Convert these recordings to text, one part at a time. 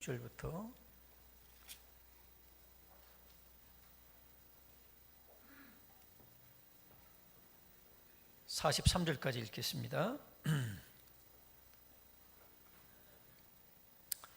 6절부터 43절까지 읽겠습니다.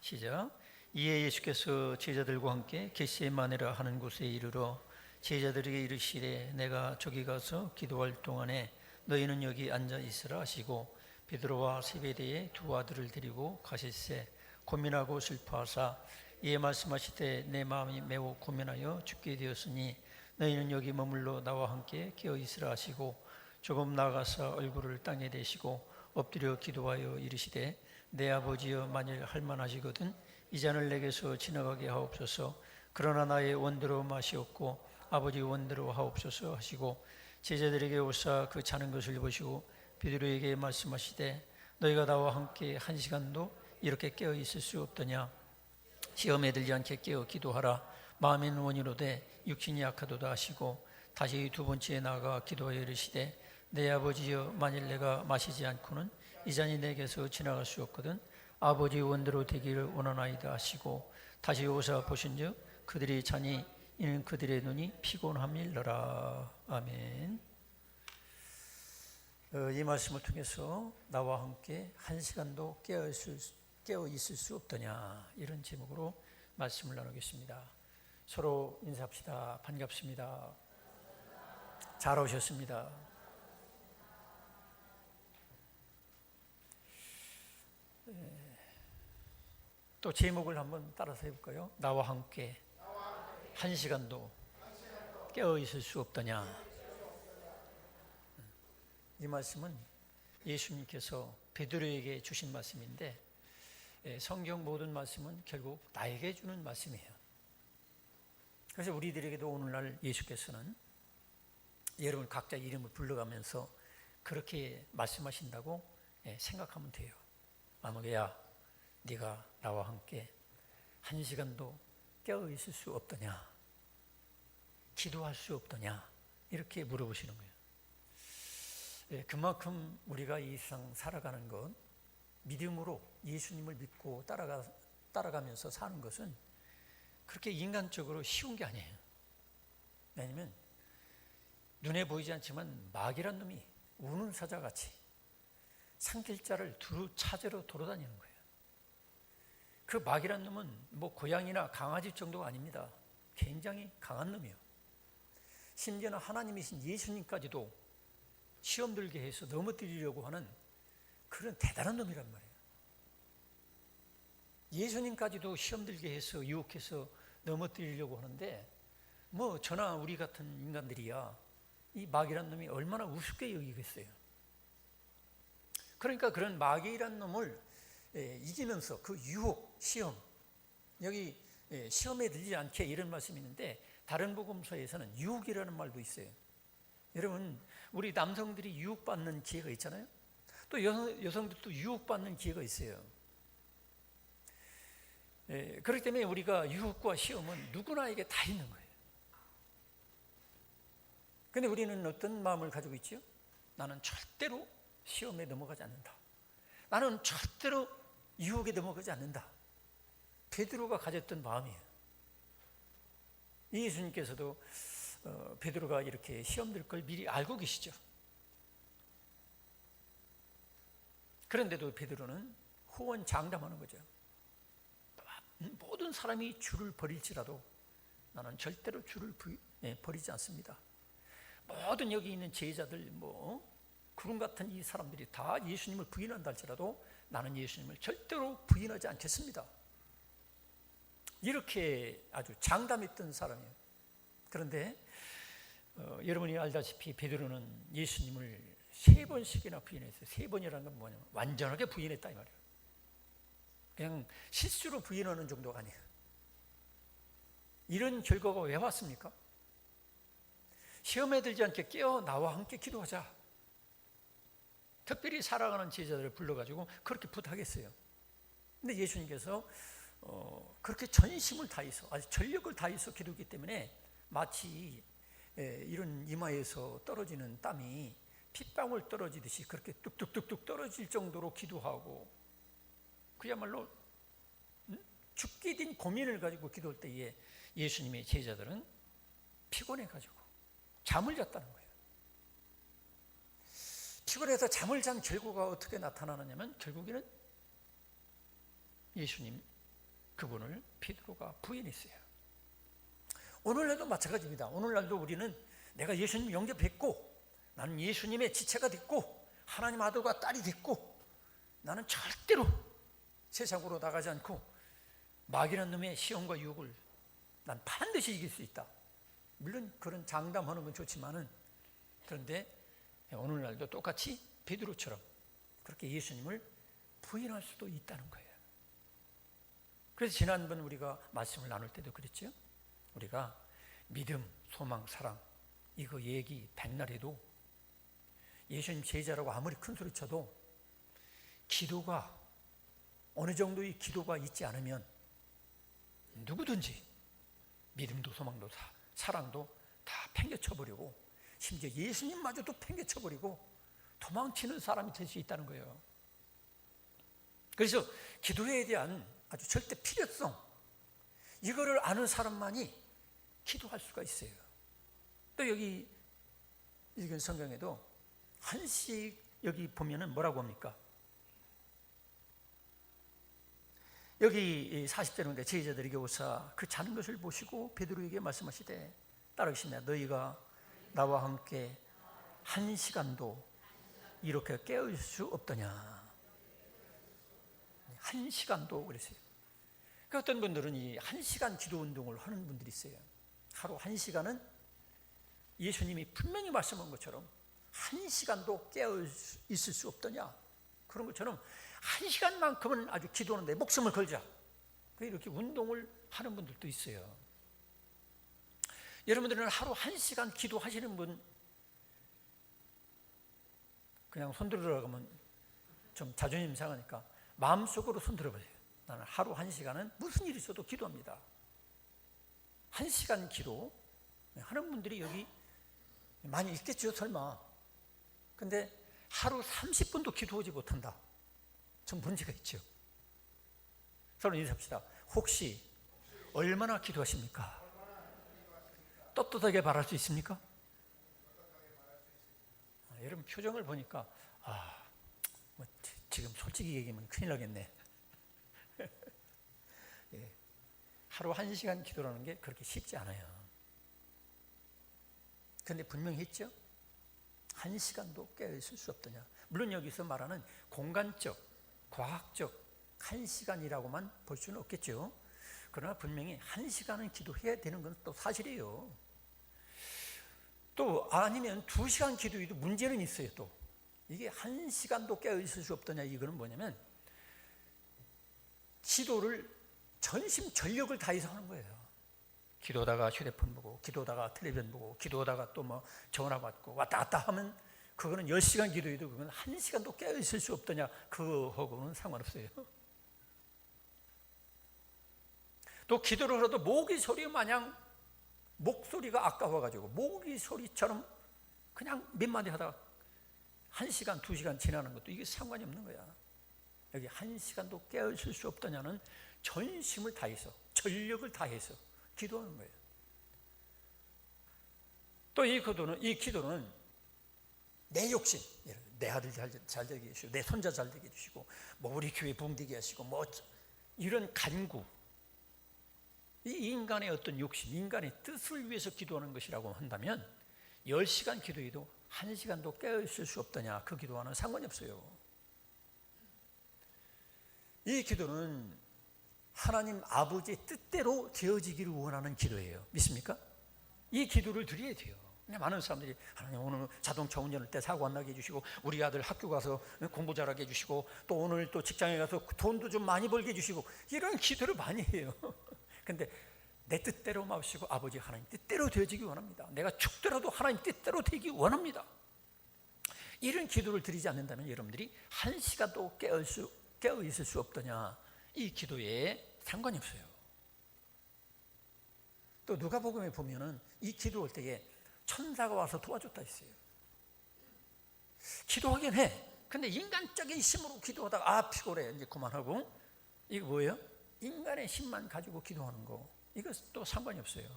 시작. 이에 예수께서 제자들과 함께 겟세마네라 하는 곳에 이르러 제자들에게 이르시되 내가 저기 가서 기도할 동안에 너희는 여기 앉아 있으라 하시고 베드로와 세베대의 두 아들을 데리고 가실새 고민하고 슬퍼하사 이에 말씀하시되 내 마음이 매우 고민하여 죽게 되었으니 너희는 여기 머물러 나와 함께 깨어 있으라 하시고 조금 나아가서 얼굴을 땅에 대시고 엎드려 기도하여 이르시되 내 아버지여 만일 할만하시거든 이 잔을 내게서 지나가게 하옵소서. 그러나 나의 원대로 마시옵고 아버지 원대로 하옵소서 하시고 제자들에게 오사 그 자는 것을 보시고 베드로에게 말씀하시되 너희가 나와 함께 한 시간도 이렇게 깨어 있을 수 없더냐. 시험에 들지 않게 깨어 기도하라. 마음에는 원이로되 육신이 약하도다 하시고 다시 두 번째 나아가 기도하여 이르시되 내 아버지여 만일 내가 마시지 않고는 이 잔이 내게서 지나갈 수 없거든 아버지 원대로 되기를 원하나이다 하시고 다시 오사 보신즉 그들이 자니 이는 그들의 눈이 피곤함일러라. 아멘. 이 말씀을 통해서 나와 함께 한 시간도 깨어 있을 수 없더냐, 이런 제목으로 말씀을 나누겠습니다. 서로 인사합시다. 반갑습니다. 잘 오셨습니다. 또 제목을 한번 따라서 해볼까요? 나와 함께 한 시간도 깨어 있을 수 없더냐. 이 말씀은 예수님께서 베드로에게 주신 말씀인데 성경 모든 말씀은 결국 나에게 주는 말씀이에요. 그래서 우리들에게도 오늘날 예수께서는 여러분 각자 이름을 불러가면서 그렇게 말씀하신다고 생각하면 돼요. 마무개야, 네가 나와 함께 한 시간도 깨어 있을 수 없더냐, 기도할 수 없더냐, 이렇게 물어보시는 거예요. 그만큼 우리가 이 세상 살아가는 것, 믿음으로 예수님을 믿고 따라가면서 사는 것은 그렇게 인간적으로 쉬운 게 아니에요. 왜냐하면 눈에 보이지 않지만 마귀란 놈이 우는 사자같이 산길자를 두루 찾으러 돌아다니는 거예요. 그 마귀란 놈은 뭐 고양이나 강아지 정도가 아닙니다. 굉장히 강한 놈이에요. 심지어는 하나님이신 예수님까지도 시험 들게 해서 넘어뜨리려고 하는 그런 대단한 놈이란 말이에요. 예수님까지도 시험 들게 해서 유혹해서 넘어뜨리려고 하는데 뭐 저나 우리 같은 인간들이야 이 마귀란 놈이 얼마나 우습게 여기겠어요. 그러니까 그런 마귀란 놈을 이기면서 그 유혹, 시험, 여기 시험에 들지 않게 이런 말씀이 있는데 다른 복음서에서는 유혹이라는 말도 있어요. 여러분, 우리 남성들이 유혹받는 기회가 있잖아요. 또 여성들도 유혹받는 기회가 있어요. 그렇기 때문에 우리가 유혹과 시험은 누구나에게 다 있는 거예요. 그런데 우리는 어떤 마음을 가지고 있죠? 나는 절대로 시험에 넘어가지 않는다. 나는 절대로 유혹에 넘어가지 않는다. 베드로가 가졌던 마음이에요. 예수님께서도 베드로가 이렇게 시험 들 걸 미리 알고 계시죠. 그런데도 베드로는 호언장담하는 거죠. 모든 사람이 주를 버릴지라도 나는 절대로 주를 버리지 않습니다. 모든 여기 있는 제자들 구름 같은 이 사람들이 다 예수님을 부인한다 할지라도 나는 예수님을 절대로 부인하지 않겠습니다. 이렇게 아주 장담했던 사람이에요. 그런데 여러분이 알다시피 베드로는 예수님을 3번씩이나 부인했어요. 3번이라는 건 뭐냐면 완전하게 부인했다 이 말이에요. 그냥 실수로 부인하는 정도가 아니에요. 이런 결과가 왜 왔습니까? 시험에 들지 않게 깨어 나와 함께 기도하자. 특별히 사랑하는 제자들을 불러가지고 그렇게 부탁했어요. 근데 예수님께서 그렇게 전심을 다해서 아주 전력을 다해서 기도하기 때문에 마치 이런 이마에서 떨어지는 땀이 핏방울 떨어지듯이 그렇게 뚝뚝뚝뚝 떨어질 정도로 기도하고 그야말로 죽게 된 고민을 가지고 기도할 때에 예수님의 제자들은 피곤해가지고 잠을 잤다는 거예요. 피곤해서 잠을 잔 결과가 어떻게 나타나느냐면 결국에는 예수님 그분을 베드로가 부인했어요. 오늘날도 마찬가지입니다. 오늘날도 우리는 내가 예수님 영접했고 나는 예수님의 지체가 됐고 하나님 아들과 딸이 됐고 나는 절대로 세상으로 나가지 않고 마귀라는 놈의 시험과 유혹을 난 반드시 이길 수 있다. 물론 그런 장담하는 건 좋지만은 그런데 오늘날도 똑같이 베드로처럼 그렇게 예수님을 부인할 수도 있다는 거예요. 그래서 지난번 우리가 말씀을 나눌 때도 그랬죠. 우리가 믿음, 소망, 사랑 이거 얘기 백날 해도 예수님 제자라고 아무리 큰 소리 쳐도 기도가 어느 정도의 기도가 있지 않으면 누구든지 믿음도 소망도 사랑도 다 팽개쳐버리고 심지어 예수님마저도 팽개쳐버리고 도망치는 사람이 될 수 있다는 거예요. 그래서 기도에 대한 아주 절대 필요성 이거를 아는 사람만이 기도할 수가 있어요. 또 여기 읽은 성경에도 한식 여기 보면은 뭐라고 합니까? 여기 40절인데 제자들에게 오사 그 자는 것을 보시고 베드로에게 말씀하시되 따르시며 너희가 나와 함께 한 시간도 이렇게 깨울 수 없더냐. 한 시간도 그랬어요. 어떤 분들은 이 한 시간 기도 운동을 하는 분들이 있어요. 하루 한 시간은 예수님이 분명히 말씀한 것처럼 한 시간도 깨어 있을 수 없더냐. 그런 것처럼 한 시간만큼은 아주 기도하는데 목숨을 걸자. 이렇게 운동을 하는 분들도 있어요. 여러분들은 하루 한 시간 기도하시는 분 그냥 손들으라고 하면 좀 자존심 상하니까 마음속으로 손들어보세요. 나는 하루 한 시간은 무슨 일이 있어도 기도합니다. 한 시간 기도 하는 분들이 여기 많이 있겠죠, 설마. 근데 하루 30분도 기도하지 못한다. 좀 문제가 있죠. 서로 인사합시다. 혹시 얼마나 기도하십니까? 떳떳하게 말할 수 있습니까? 여러분 표정을 보니까 뭐 지금 솔직히 얘기하면 큰일 나겠네. 예, 하루 1시간 기도라는 게 그렇게 쉽지 않아요. 그런데 분명히 했죠. 1시간도 깨어있을 수 없더냐. 물론 여기서 말하는 공간적, 과학적 1시간이라고만 볼 수는 없겠죠. 그러나 분명히 1시간은 기도해야 되는 건 또 사실이에요. 또 아니면 2시간 기도해도 문제는 있어요. 또 이게 1시간도 깨어있을 수 없더냐. 이거는 뭐냐면 기도를 전심전력을 다해서 하는 거예요. 기도하다가 휴대폰 보고, 기도하다가 텔레비전 보고, 기도하다가 또 뭐 전화 받고 왔다 갔다 하면 그거는 10시간 기도해도 그건 1시간도 깨어있을 수 없더냐. 그거하고는 상관없어요. 또 기도를 해도 모기 소리 마냥 목소리가 아까워가지고 모기 소리처럼 그냥 몇 마디 하다가 1시간, 2시간 지나는 것도 이게 상관이 없는 거야. 여기 1시간도 깨어있을 수 없더냐는 전심을 다해서, 전력을 다해서 기도하는 거예요. 또 이 기도는 내 욕심, 내 아들 잘 되게 해주시고, 내 손자 잘 되게 해주시고, 뭐 우리 교회 붕되게 하시고, 뭐 이런 간구, 이 인간의 어떤 욕심, 인간의 뜻을 위해서 기도하는 것이라고 한다면 10시간 기도해도 1시간도 깨어있을 수 없더냐. 그 기도와는 상관이 없어요. 이 기도는 하나님 아버지의 뜻대로 되어지기를 원하는 기도예요. 믿습니까? 이 기도를 드려야 돼요. 많은 사람들이 하나님 오늘 자동차 운전할 때 사고 안 나게 해주시고, 우리 아들 학교 가서 공부 잘하게 해주시고, 또 오늘 또 직장에 가서 돈도 좀 많이 벌게 해주시고, 이런 기도를 많이 해요. 근데 내 뜻대로 마시고 아버지 하나님 뜻대로 되어지기 원합니다. 내가 죽더라도 하나님 뜻대로 되기 원합니다. 이런 기도를 드리지 않는다면 여러분들이 1시간도 깨어 있을 수 없더냐. 이 기도에 상관이 없어요. 또 누가복음에 보면은 이 기도할 때에 천사가 와서 도와줬다 했어요. 기도하긴 해. 근데 인간적인 힘으로 기도하다가 피곤해 이제 그만하고. 이게 뭐예요? 인간의 힘만 가지고 기도하는 거, 이거 또 상관이 없어요.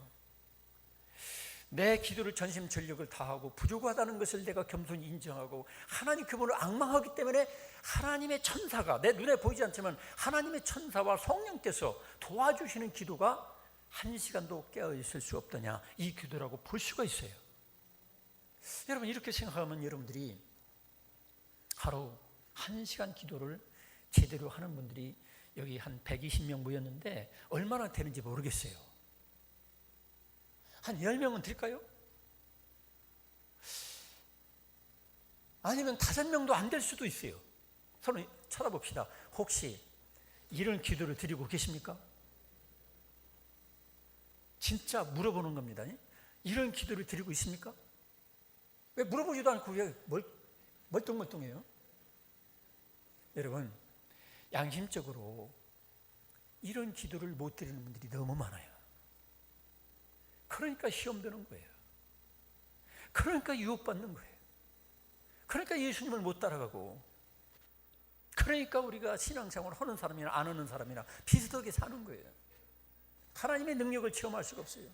내 기도를 전심 전력을 다하고 부족하다는 것을 내가 겸손히 인정하고 하나님 그분을 앙망하기 때문에 하나님의 천사가, 내 눈에 보이지 않지만 하나님의 천사와 성령께서 도와주시는 기도가 한 시간도 깨어있을 수 없더냐, 이 기도라고 볼 수가 있어요. 여러분, 이렇게 생각하면 여러분들이 하루 1시간 기도를 제대로 하는 분들이 여기 한 120명 모였는데 얼마나 되는지 모르겠어요. 한 10명은 될까요? 아니면 5명도 안 될 수도 있어요. 서로 쳐다봅시다. 혹시 이런 기도를 드리고 계십니까? 진짜 물어보는 겁니다. 이런 기도를 드리고 있습니까? 왜 물어보지도 않고 왜 멀뚱멀뚱해요? 여러분, 양심적으로 이런 기도를 못 드리는 분들이 너무 많아요. 그러니까 시험 드는 거예요. 그러니까 유혹받는 거예요. 그러니까 예수님을 못 따라가고, 그러니까 우리가 신앙생활을 하는 사람이나 안 하는 사람이나 비슷하게 사는 거예요. 하나님의 능력을 체험할 수가 없어요.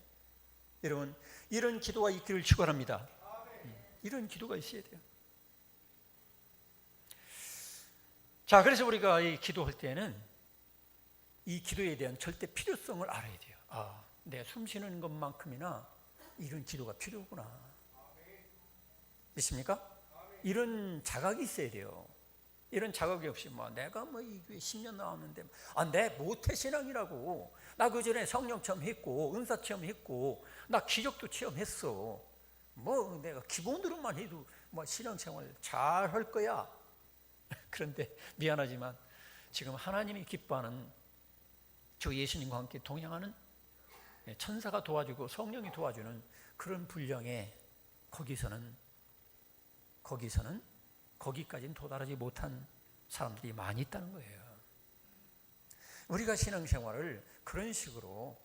여러분, 이런 기도가 있기를 축원합니다. 이런 기도가 있어야 돼요. 자, 그래서 우리가 이 기도할 때는 이 기도에 대한 절대 필요성을 알아야 돼요. 아, 내 숨 쉬는 것만큼이나 이런 기도가 필요구나. 있습니까? 이런 자각이 있어야 돼요. 이런 자각이 없이 내가 이 교회 10년 나왔는데 내 모태 신앙이라고, 나 그 전에 성령 체험했고 은사 체험했고 나 기적도 체험했어, 내가 기본으로만 해도 신앙생활 잘 할 거야. 그런데 미안하지만 지금 하나님이 기뻐하는 주 예수님과 함께 동행하는 천사가 도와주고 성령이 도와주는 그런 분량에 거기까지는 도달하지 못한 사람들이 많이 있다는 거예요. 우리가 신앙생활을 그런 식으로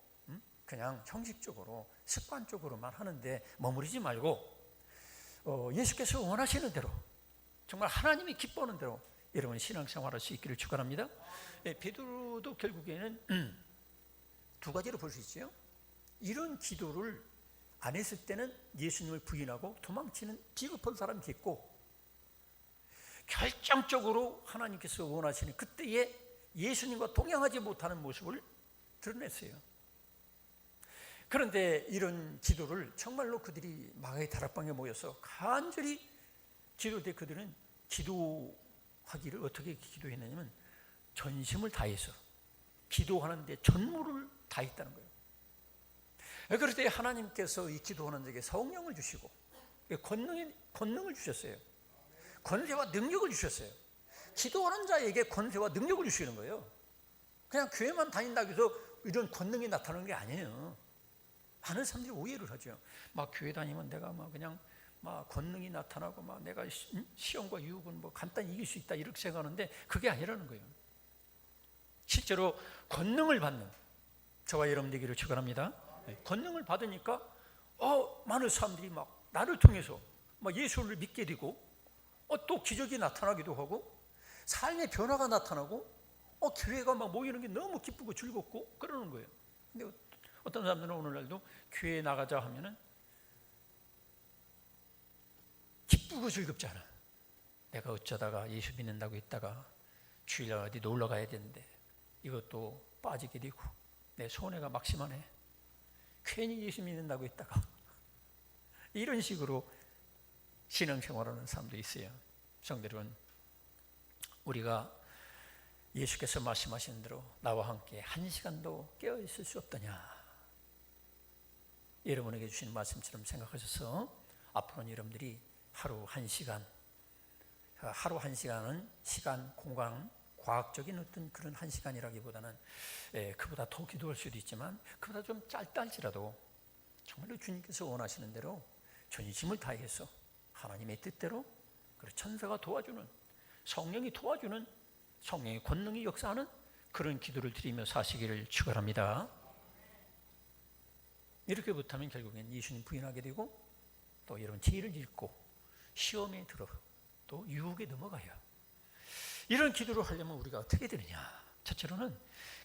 그냥 형식적으로 습관적으로만 하는데 머무르지 말고 예수께서 원하시는 대로, 정말 하나님이 기뻐하는 대로 여러분 신앙생활할 수 있기를 축원합니다. 베드로도 결국에는 두 가지로 볼 수 있죠. 이런 기도를 안 했을 때는 예수님을 부인하고 도망치는 비겁한 사람이 됐고, 결정적으로 하나님께서 원하시는 그때에 예수님과 동행하지 못하는 모습을 드러냈어요. 그런데 이런 기도를 정말로 그들이 마가의 다락방에 모여서 간절히 기도할 때 그들은 기도하기를 어떻게 기도했느냐면 전심을 다해서 기도하는데 전무를 다했다는 거예요. 그럴 때 하나님께서 이 기도하는 자에게 성령을 주시고 권능을 주셨어요. 권세와 능력을 주셨어요. 기도하는 자에게 권세와 능력을 주시는 거예요. 그냥 교회만 다닌다고 해서 이런 권능이 나타나는 게 아니에요. 많은 사람들이 오해를 하죠. 교회 다니면 내가 그냥 권능이 나타나고 내가 시험과 유혹은 간단히 이길 수 있다 이렇게 생각하는데 그게 아니라는 거예요. 실제로 권능을 받는 저와 여러분 되기를 축원합니다. 권능을 받으니까 많은 사람들이 나를 통해서 예수를 믿게 되고 또 기적이 나타나기도 하고 삶의 변화가 나타나고 교회가 모이는 게 너무 기쁘고 즐겁고 그러는 거예요. 근데 어떤 사람들은 오늘날도 교회에 나가자 하면은 기쁘고 즐겁지 않아. 내가 어쩌다가 예수 믿는다고 했다가 주일날 어디 놀러 가야 되는데 이것도 빠지게 되고 내 손해가 막심하네. 괜히 예수 믿는다고 했다가 이런 식으로 신앙생활하는 사람도 있어요. 성도 여러분, 우리가 예수께서 말씀하신 대로 나와 함께 1시간도 깨어있을 수 없더냐, 여러분에게 주신 말씀처럼 생각하셔서 앞으로는 여러분들이 하루 1시간은 시간, 공간, 과학적인 어떤 그런 1시간이라기보다는 그보다 더 기도할 수도 있지만 그보다 좀 짧다 할지라도 정말로 주님께서 원하시는 대로 전심을 다해서 하나님의 뜻대로, 그리고 천사가 도와주는, 성령이 도와주는, 성령의 권능이 역사하는 그런 기도를 드리며 사시기를 축원합니다. 이렇게 못하면 결국엔 예수님 부인하게 되고 또 여러분 죄를 짓고 시험에 들어 또 유혹에 넘어가요. 이런 기도를 하려면 우리가 어떻게 되느냐? 첫째로는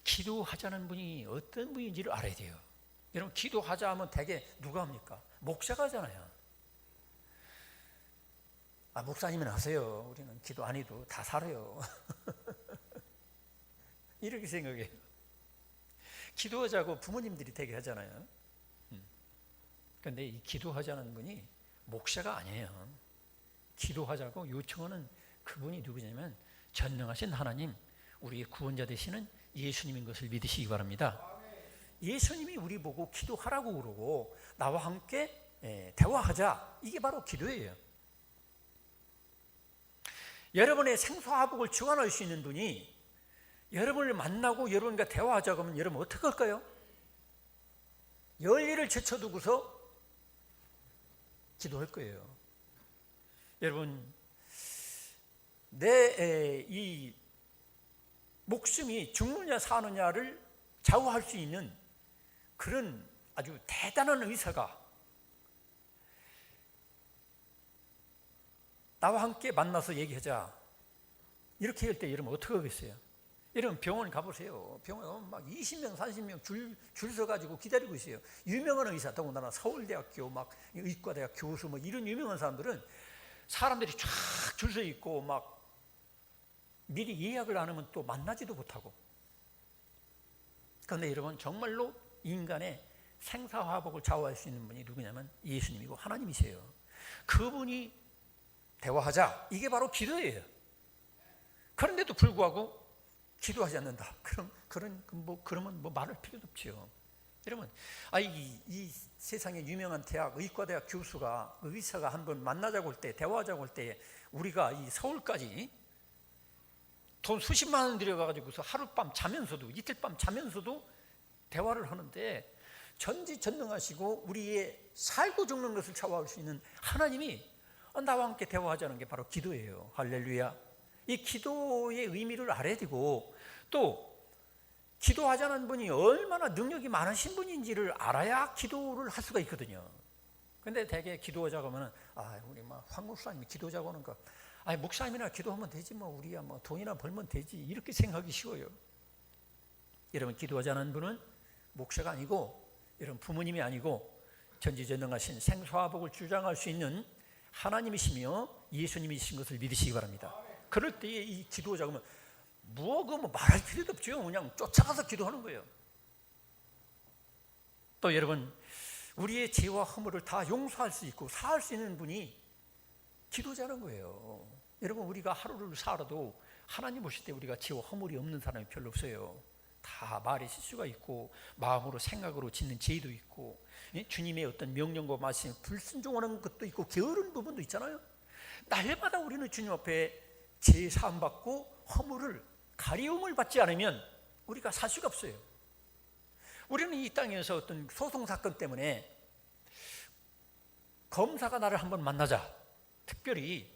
기도하자는 분이 어떤 분인지를 알아야 돼요. 여러분, 기도하자 하면 대개 누가 합니까? 목사가 하잖아요. 목사님은 하세요. 우리는 기도 안 해도 다 살아요. 이렇게 생각해요. 기도하자고 부모님들이 되게 하잖아요. 그런데 이 기도하자는 분이 목사가 아니에요. 기도하자고 요청하는 그분이 누구냐면 전능하신 하나님, 우리의 구원자 되시는 예수님인 것을 믿으시기 바랍니다. 예수님이 우리 보고 기도하라고 그러고 나와 함께 대화하자, 이게 바로 기도예요. 여러분의 생사화복을 주관할 수 있는 분이 여러분을 만나고 여러분과 대화하자고 하면 여러분 어떻게 할까요? 열일을 제쳐두고서 기도할 거예요. 여러분, 내 이 목숨이 죽느냐 사느냐를 좌우할 수 있는 그런 아주 대단한 의사가 나와 함께 만나서 얘기하자, 이렇게 할 때 여러분 어떻게 하겠어요? 여러분 병원 가보세요. 병원에 막 20명 30명 줄 서가지고 기다리고 있어요. 유명한 의사, 더군다나 서울대학교 막 의과대학 교수 뭐 이런 유명한 사람들은 사람들이 쫙 줄 서 있고 막 미리 예약을 안 하면 또 만나지도 못하고. 그런데 여러분, 정말로 인간의 생사화복을 좌우할 수 있는 분이 누구냐면 예수님이고 하나님이세요. 그분이 대화하자, 이게 바로 기도예요. 그런데도 불구하고 기도하지 않는다. 그러면 말할 필요도 없죠. 여러분, 이 세상의 유명한 대학 의과대학 교수가, 의사가 한번 만나자고 할 때, 대화하자고 할 때 우리가 이 서울까지 돈 수십만 원 들여가지고서 하룻밤 자면서도, 이틀밤 자면서도 대화를 하는데, 전지전능하시고 우리의 살고 죽는 것을 좌우할 수 있는 하나님이 나와 함께 대화하자는 게 바로 기도예요. 할렐루야. 이 기도의 의미를 알아야 되고, 또 기도하자는 분이 얼마나 능력이 많으신 분인지를 알아야 기도를 할 수가 있거든요. 근데 대개 기도하자고 하면 우리 황 목사님이 기도하자고 하는 거, 목사님이나 기도하면 되지, 우리야 돈이나 벌면 되지, 이렇게 생각하기 쉬워요. 여러분, 기도하자는 분은 목사가 아니고, 여러분 부모님이 아니고 전지전능하신 생사화복을 주장할 수 있는 하나님이시며 예수님이신 것을 믿으시기 바랍니다. 그럴 때에 이 기도하자고 하면 말할 필요도 없죠. 그냥 쫓아가서 기도하는 거예요. 또 여러분, 우리의 죄와 허물을 다 용서할 수 있고 사할 수 있는 분이 기도자는 거예요. 여러분, 우리가 하루를 살아도 하나님 보실 때 우리가 죄와 허물이 없는 사람이 별로 없어요. 다 말에 실수가 있고 마음으로 생각으로 짓는 죄도 있고, 주님의 어떤 명령과 말씀에 불순종하는 것도 있고 게으른 부분도 있잖아요. 날마다 우리는 주님 앞에 죄 사함 받고 허물을, 가리움을 받지 않으면 우리가 살 수가 없어요. 우리는 이 땅에서 어떤 소송 사건 때문에 검사가 나를 한번 만나자, 특별히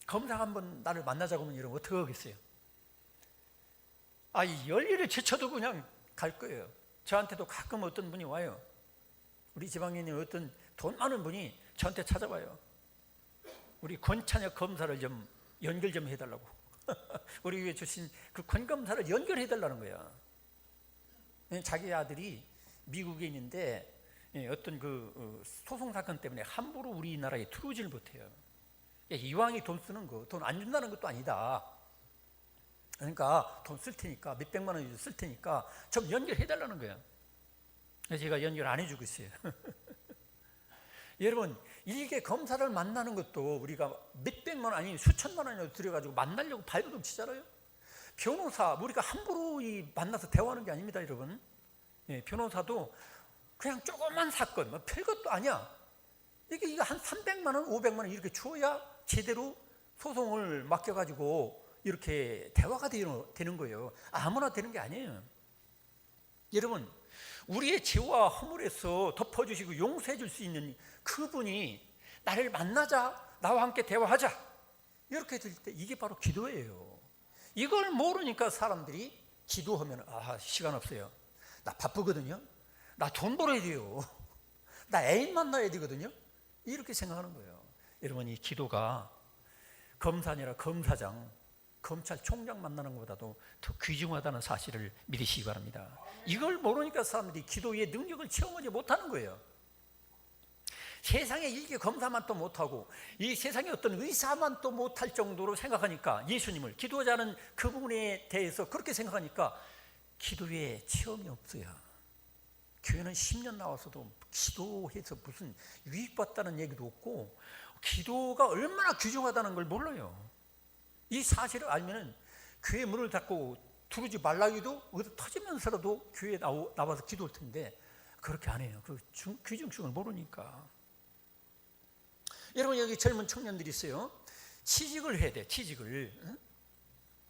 검사가 한번 나를 만나자고 하면 여러분 어떻게 하겠어요? 이 열일을 제쳐두고 그냥 갈 거예요. 저한테도 가끔 어떤 분이 와요. 우리 지방에 있는 어떤 돈 많은 분이 저한테 찾아와요. 우리 권찬혁 검사를 좀 연결 좀 해달라고. 우리 교회 주신 그 권 검사를 연결해달라는 거야. 자기 아들이 미국에 있는데 어떤 그 소송 사건 때문에 함부로 우리나라에 들어오지를 못해요. 이왕이 돈 쓰는 거, 돈 안 준다는 것도 아니다. 그러니까 돈 쓸 테니까, 몇백만 원 쓸 테니까 좀 연결해달라는 거야. 그래서 제가 연결 안 해주고 있어요. 여러분, 이게 검사를 만나는 것도 우리가 몇백만 원 아니 수천만 원이라도 들여가지고 만나려고 발버둥 치잖아요. 변호사, 우리가 함부로 만나서 대화하는 게 아닙니다, 여러분. 변호사도 그냥 조그만 사건, 별것도 아니야. 이게 한 300만 원, 500만 원 이렇게 주어야 제대로 소송을 맡겨가지고 이렇게 대화가 되는 거예요. 아무나 되는 게 아니에요. 여러분, 우리의 죄와 허물에서 덮어주시고 용서해 줄 수 있는 그분이 나를 만나자, 나와 함께 대화하자, 이렇게 될 때 이게 바로 기도예요. 이걸 모르니까 사람들이 기도하면 시간 없어요, 나 바쁘거든요, 나 돈 벌어야 돼요, 나 애인 만나야 되거든요, 이렇게 생각하는 거예요. 여러분, 이 기도가 검사 아니라 검사장, 검찰총장 만나는 것보다도 더 귀중하다는 사실을 믿으시기 바랍니다. 이걸 모르니까 사람들이 기도의 능력을 체험하지 못하는 거예요. 세상의 일개 검사만 또 못하고 이 세상의 어떤 의사만 또 못할 정도로 생각하니까, 예수님을 기도하자는 그 부분에 대해서 그렇게 생각하니까 기도에 체험이 없어요. 교회는 10년 나와서도 기도해서 무슨 유익받다는 얘기도 없고, 기도가 얼마나 귀중하다는 걸 몰라요. 이 사실을 알면은 교회 문을 닫고 두르지 말라기도 어디 터지면서라도 교회에 나와서 기도할 텐데 그렇게 안 해요. 그 귀중성을 모르니까. 여러분, 여기 젊은 청년들이 있어요. 취직을 해야 돼. 취직을.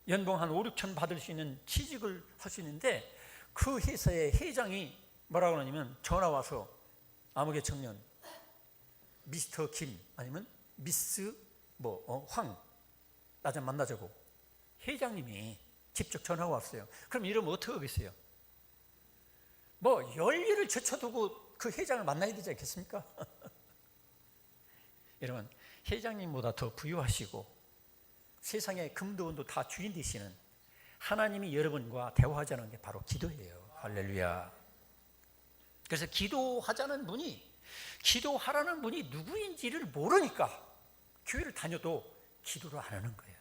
연봉 한 5, 6천 받을 수 있는 취직을 할 수 있는데, 그 회사의 회장이 뭐라고 하냐면 전화 와서, 아무개 청년 미스터 김 아니면 미스 황, 나 좀 만나자고 회장님이 직접 전화가 왔어요. 그럼 이러면 어떻게 하겠어요? 열일을 제쳐두고 그 회장을 만나야 되지 않겠습니까? 여러분, 회장님보다 더 부유하시고 세상의 금도 은도 다 주인 되시는 하나님이 여러분과 대화하자는 게 바로 기도예요. 할렐루야. 그래서 기도하라는 분이 누구인지를 모르니까 교회를 다녀도 기도를 안 하는 거예요.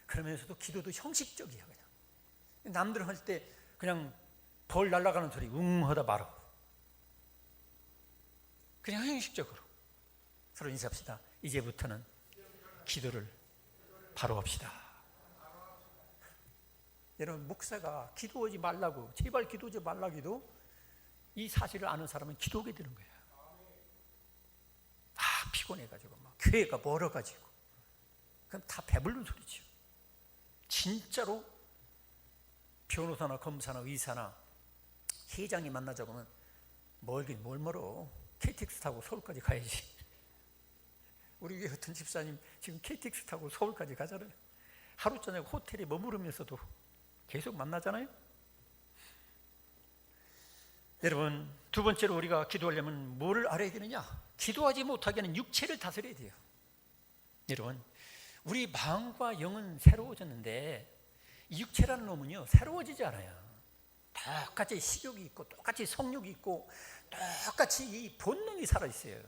그러면서도 기도도 형식적이에요. 그냥 남들 할 때 그냥 벌 날아가는 소리 하다 말하고, 그냥 형식적으로 서로 인사합시다. 이제부터는 기도를 바로 합시다. 여러분, 목사가 기도하지 말라고, 제발 기도하지 말라고 해도 이 사실을 아는 사람은 기도하게 되는 거예요. 피곤해가지고 막 교회가 멀어가지고, 그럼 다 배부른 소리죠. 진짜로 변호사나 검사나 의사나 회장이 만나자고 하면 멀긴 뭘 멀어. KTX 타고 서울까지 가야지. 우리 교회 같은 집사님 지금 KTX 타고 서울까지 가잖아요. 하루 저녁 호텔에 머무르면서도 계속 만나잖아요. 여러분, 두 번째로 우리가 기도하려면 뭐를 알아야 되느냐? 기도하지 못하게는 육체를 다스려야 돼요. 여러분, 우리 마음과 영은 새로워졌는데 이 육체라는 놈은요, 새로워지지 않아요. 똑같이 식욕이 있고 똑같이 성욕이 있고 똑같이 이 본능이 살아있어요.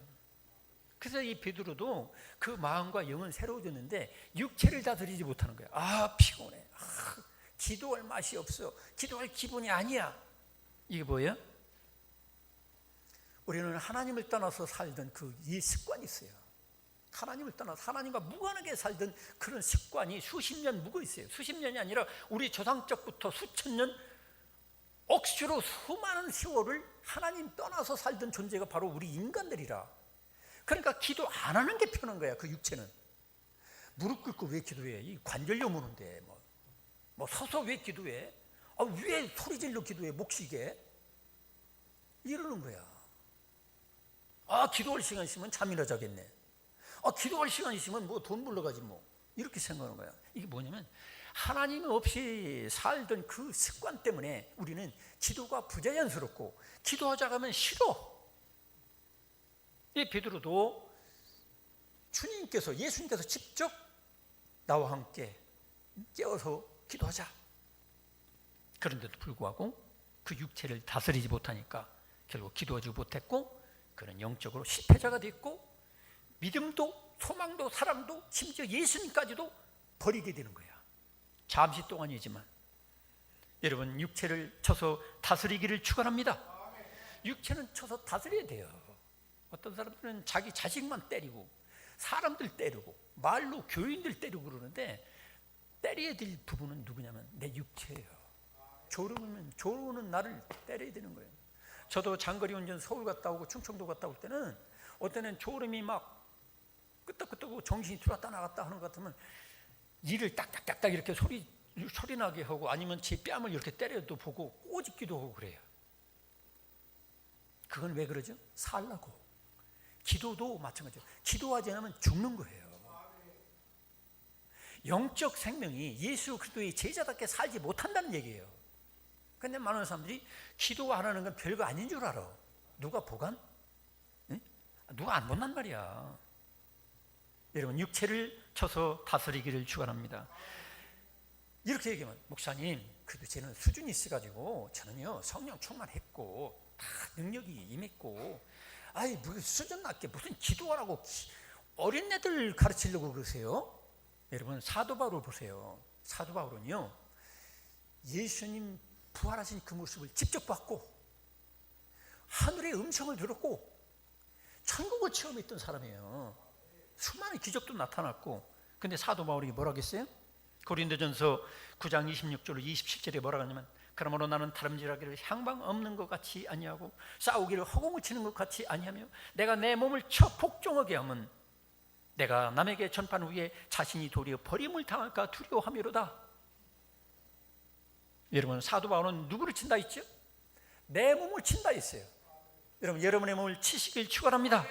그래서 이 베드로도 그 마음과 영은 새로워졌는데 육체를 다스리지 못하는 거예요. 피곤해. 기도할 맛이 없어. 기도할 기분이 아니야. 이게 뭐예요? 우리는 하나님을 떠나서 살던 그 이 습관이 있어요. 하나님을 떠나서 하나님과 무관하게 살던 그런 습관이 수십 년 묵어 있어요. 수십 년이 아니라 우리 조상적부터 수천 년, 억수로 수많은 세월을 하나님 떠나서 살던 존재가 바로 우리 인간들이라. 그러니까 기도 안 하는 게 편한 거야. 그 육체는 무릎 꿇고 왜 기도해? 이 관절염 오는데 뭐 서서 왜 기도해? 왜 소리 질러 기도해? 목 쉬게 이러는 거야. 기도할 시간 있으면 잠이나 자겠네. 기도할 시간 있으면 뭐 돈 벌러 가지 뭐, 이렇게 생각하는 거야. 이게 뭐냐면 하나님 없이 살던 그 습관 때문에 우리는 기도가 부자연스럽고 기도하자고 하면 싫어. 이 베드로도 예수님께서 직접 나와 함께 깨어서 기도하자. 그런데도 불구하고 그 육체를 다스리지 못하니까 결국 기도하지 못했고, 그는 영적으로 실패자가 됐고 믿음도 소망도 사랑도 심지어 예수님까지도 버리게 되는 거야. 잠시 동안이지만. 여러분, 육체를 쳐서 다스리기를 축원합니다. 육체는 쳐서 다스려야 돼요. 어떤 사람들은 자기 자식만 때리고 사람들 때리고 말로 교인들 때리고 그러는데, 때려야 될 부분은 누구냐면 내 육체예요. 조르는 나를 때려야 되는 거예요. 저도 장거리 운전 서울 갔다 오고 충청도 갔다 올 때는 어때는 졸음이 막 끄떡끄떡하고 정신이 들어왔다 나갔다 하는 것 같으면 이를 딱딱딱딱 이렇게 소리 나게 하고, 아니면 제 뺨을 이렇게 때려도 보고 꼬집기도 하고 그래요. 그건 왜 그러죠? 살라고. 기도도 마찬가지예요. 기도하지 않으면 죽는 거예요. 영적 생명이 예수 그리스도의 제자답게 살지 못한다는 얘기예요. 그런데 많은 사람들이 기도 안 하는 건 별거 아닌 줄 알아. 누가 보관? 응? 누가 안 본단 말이야. 여러분, 육체를 쳐서 다스리기를 축원합니다. 이렇게 얘기하면 목사님 그래도 쟤는 수준이 있어가지고 저는요 성령 충만했고 다 능력이 임했고 아이 무슨 수준 낮게 무슨 기도하라고 어린애들 가르치려고 그러세요? 여러분 사도 바울을 보세요. 사도 바울은요 예수님 부활하신 그 모습을 직접 봤고 하늘의 음성을 들었고 천국을 체험했던 사람이에요. 수많은 기적도 나타났고. 근데 사도 바울이 뭐라고 했어요? 고린도전서 9장 26절 27절에 뭐라고 하냐면 그러므로 나는 다름질하기를 향방 없는 것 같이 아니하고 싸우기를 허공을 치는 것 같이 아니하며 내가 내 몸을 쳐 복종하게 하면 내가 남에게 전판 후에 자신이 도리어 버림을 당할까 두려워하미로다. 여러분 사도 바울은 누구를 친다 했죠? 내 몸을 친다 했어요. 여러분 여러분의 몸을 치시길 축원합니다.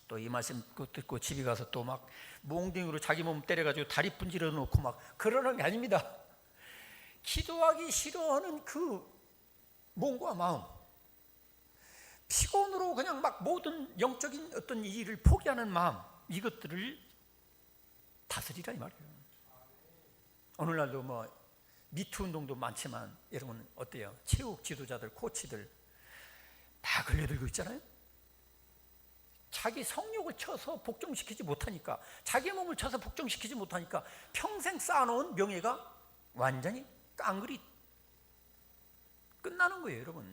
또 이 말씀 듣고 집에 가서 또 막 몽둥이로 자기 몸 때려가지고 다리 분질러 놓고 막 그러는 게 아닙니다. 기도하기 싫어하는 그 몸과 마음, 피곤으로 그냥 막 모든 영적인 어떤 일을 포기하는 마음, 이것들을 다스리라 이 말이에요. 오늘날도 뭐 미투 운동도 많지만 여러분 어때요? 체육 지도자들, 코치들 다 걸려들고 있잖아요. 자기 성욕을 쳐서 복종시키지 못하니까, 자기 몸을 쳐서 복종시키지 못하니까 평생 쌓아놓은 명예가 완전히 깡그리 끝나는 거예요. 여러분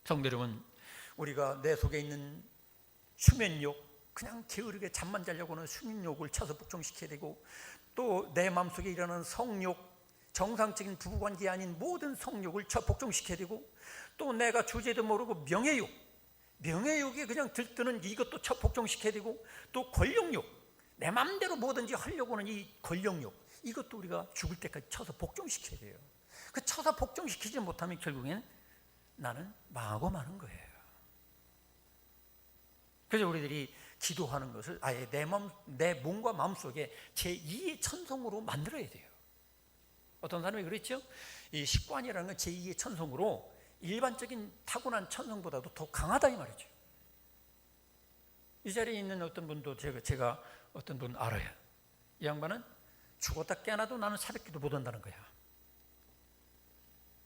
성도 여러분, 우리가 내 속에 있는 수면욕, 그냥 게으르게 잠만 자려고는 수면욕을 쳐서 복종시켜야 되고, 또 내 마음속에 일어나는 성욕, 정상적인 부부관계 아닌 모든 성욕을 쳐 복종시켜야 되고, 또 내가 주제도 모르고 명예욕에 그냥 들뜨는 이것도 쳐 복종시켜야 되고, 또 권력욕, 내 마음대로 뭐든지 하려고 하는 이 권력욕, 이것도 우리가 죽을 때까지 쳐서 복종시켜야 돼요. 그 쳐서 복종시키지 못하면 결국엔 나는 망하고 마는 거예요. 그래서 우리들이 기도하는 것을 아예 내 몸과 마음 속에 제2의 천성으로 만들어야 돼요. 어떤 사람이 그랬죠? 이 식관이라는 건 제2의 천성으로 일반적인 타고난 천성보다도 더 강하다 이 말이죠. 이 자리에 있는 어떤 분도 제가 어떤 분 알아요. 이 양반은 죽었다 깨어나도 나는 새벽기도 못 한다는 거야.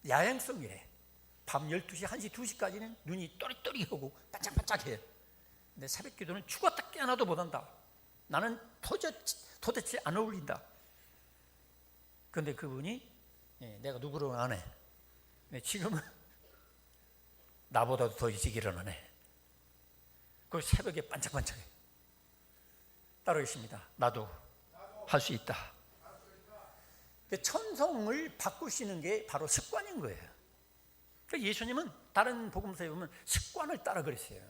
야행성이래. 밤 12시, 1시, 2시까지는 눈이 또리또리하고 반짝반짝해. 근데 새벽기도는 죽었다 깨어나도 못 한다. 나는 도대체 안 어울린다. 그런데 그분이 내가 누구를 안 해. 근데 지금은 나보다도 더 일찍 일어나네. 그 새벽에 반짝반짝해. 따로 있습니다. 나도 할 수 있다. 천성을 바꾸시는 게 바로 습관인 거예요. 예수님은 다른 복음서에 보면 습관을 따라 그랬어요.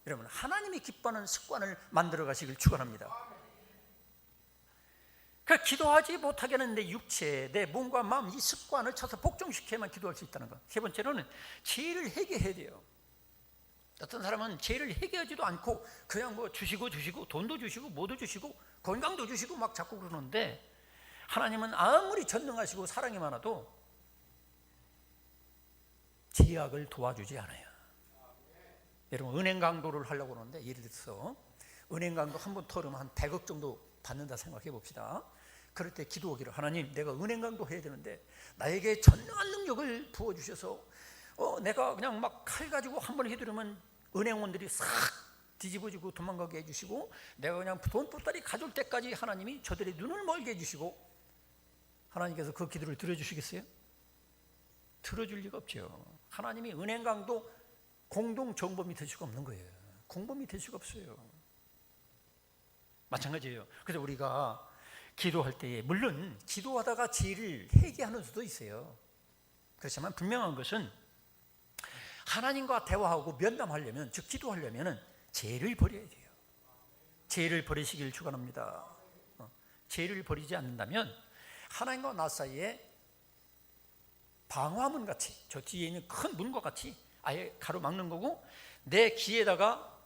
여러분 하나님이 기뻐하는 습관을 만들어 가시길 축원합니다. 그 기도하지 못하게 하는 내 육체, 내 몸과 마음, 이 습관을 쳐서 복종시켜야만 기도할 수 있다는 것. 세 번째로는 죄를 회개해야 돼요. 어떤 사람은 죄를 회개하지도 않고 그냥 뭐 주시고 돈도 주시고 뭐도 주시고 건강도 주시고 막 자꾸 그러는데, 하나님은 아무리 전능하시고 사랑이 많아도 죄악을 도와주지 않아요. 여러분 은행 강도를 하려고 하는데, 예를 들어서 은행 강도 한 번 털으면 한 100억 정도 받는다 생각해 봅시다. 그럴 때 기도하기를, 하나님 내가 은행 강도 해야 되는데 나에게 전능한 능력을 부어주셔서 내가 그냥 막 칼 가지고 한 번 해두르면 은행원들이 싹 뒤집어지고 도망가게 해주시고, 내가 그냥 돈 보따리 가져올 때까지 하나님이 저들의 눈을 멀게 해주시고, 하나님께서 그 기도를 들어주시겠어요? 들어줄 리가 없죠. 하나님이 은행 강도 공동 정범이 될 수가 없는 거예요. 공범이 될 수가 없어요. 마찬가지예요. 그래서 우리가 기도할 때에 물론 기도하다가 죄를 회개하는 수도 있어요. 그렇지만 분명한 것은 하나님과 대화하고 면담하려면, 즉 기도하려면 죄를 버려야 돼요. 죄를 버리시길 축원합니다. 죄를 버리지 않는다면 하나님과 나 사이에 방화문 같이, 저 뒤에 있는 큰 문과 같이 아예 가로막는 거고, 내 귀에다가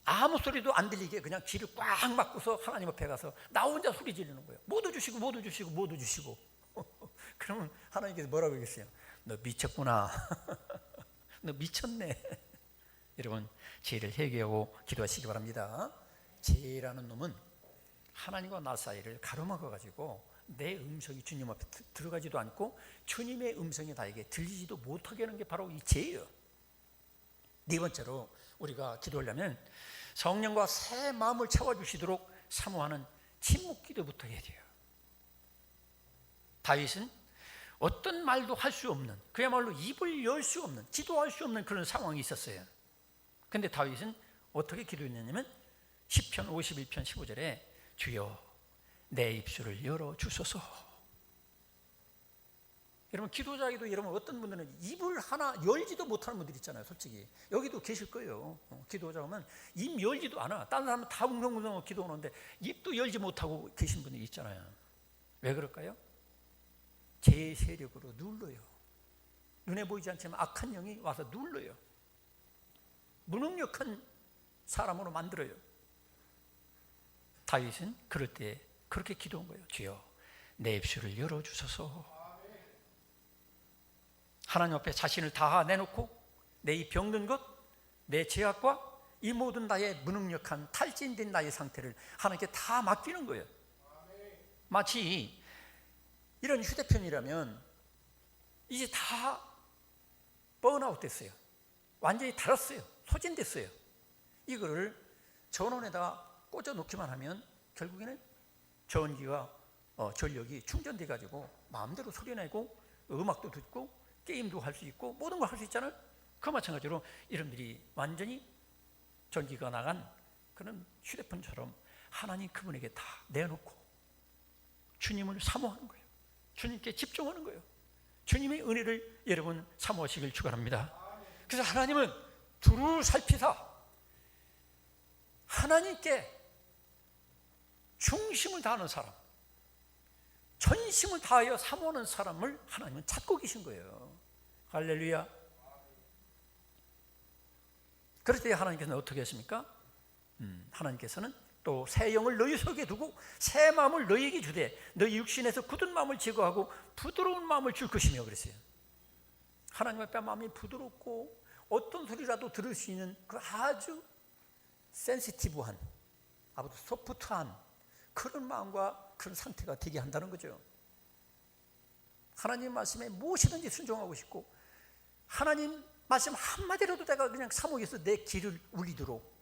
아무 소리도 안 들리게 그냥 귀를 꽉 막고서 하나님 앞에 가서 나 혼자 소리 지르는 거예요. 모두 주시고 모두 주시고 모두 주시고. 그러면 하나님께서 뭐라고 그러겠어요? 너 미쳤구나. 너 미쳤네. 여러분 죄를 회개하고 기도하시기 바랍니다. 죄라는 놈은 하나님과 나 사이를 가로막아 가지고 내 음성이 주님 앞에 들어가지도 않고 주님의 음성이 나에게 들리지도 못하게 하는 게 바로 이 죄예요. 네 번째로 우리가 기도하려면 성령과 새 마음을 채워주시도록 사모하는 침묵 기도부터 해야 돼요. 다윗은 어떤 말도 할 수 없는, 그야말로 입을 열 수 없는, 기도할 수 없는 그런 상황이 있었어요. 근데 다윗은 어떻게 기도했냐면 시편 51편 15절에 주여 내 입술을 열어주소서. 여러분 기도자에도 여러분 어떤 분들은 입을 하나 열지도 못하는 분들 있잖아요. 솔직히 여기도 계실 거예요. 기도자 오면 입 열지도 않아. 다른 사람은 다 웅성웅성 기도하는데 입도 열지 못하고 계신 분이 있잖아요. 왜 그럴까요? 제 세력으로 눌러요. 눈에 보이지 않지만 악한 영이 와서 눌러요. 무능력한 사람으로 만들어요. 다윗은 그럴 때 그렇게 기도한 거예요. 주여 내 입술을 열어주소서. 하나님 앞에 자신을 다 내놓고 내 이 병든 것, 내 죄악과 이 모든 나의 무능력한 탈진된 나의 상태를 하나님께 다 맡기는 거예요. 마치 이런 휴대폰이라면 이제 다 번아웃 됐어요. 완전히 닳았어요. 소진됐어요. 이거를 전원에다 꽂아 놓기만 하면 결국에는 전기가 전력이 충전돼 가지고 마음대로 소리 내고 음악도 듣고 게임도 할 수 있고 모든 걸 할 수 있잖아요. 그 마찬가지로 여러분들이 완전히 전기가 나간 그런 휴대폰처럼 하나님 그분에게 다 내놓고 주님을 사모하는 거예요. 주님께 집중하는 거예요. 주님의 은혜를 여러분 사모하시길 축원합니다. 그래서 하나님은 두루 살피사 하나님께 중심을 다하는 사람, 전심을 다하여 사모하는 사람을 하나님은 찾고 계신 거예요. 할렐루야. 그럴 때 하나님께서는 어떻게 했습니까? 하나님께서는 또 새 영을 너희 속에 두고 새 마음을 너희에게 주되 너희 육신에서 굳은 마음을 제거하고 부드러운 마음을 줄 것이며 그랬어요. 하나님 앞에 마음이 부드럽고 어떤 소리라도 들을 수 있는 그 아주 센시티브한, 아주 소프트한 그런 마음과 그런 상태가 되게 한다는 거죠. 하나님 말씀에 무엇이든지 순종하고 싶고 하나님 말씀 한마디라도 내가 그냥 사모해서 내 귀를 울리도록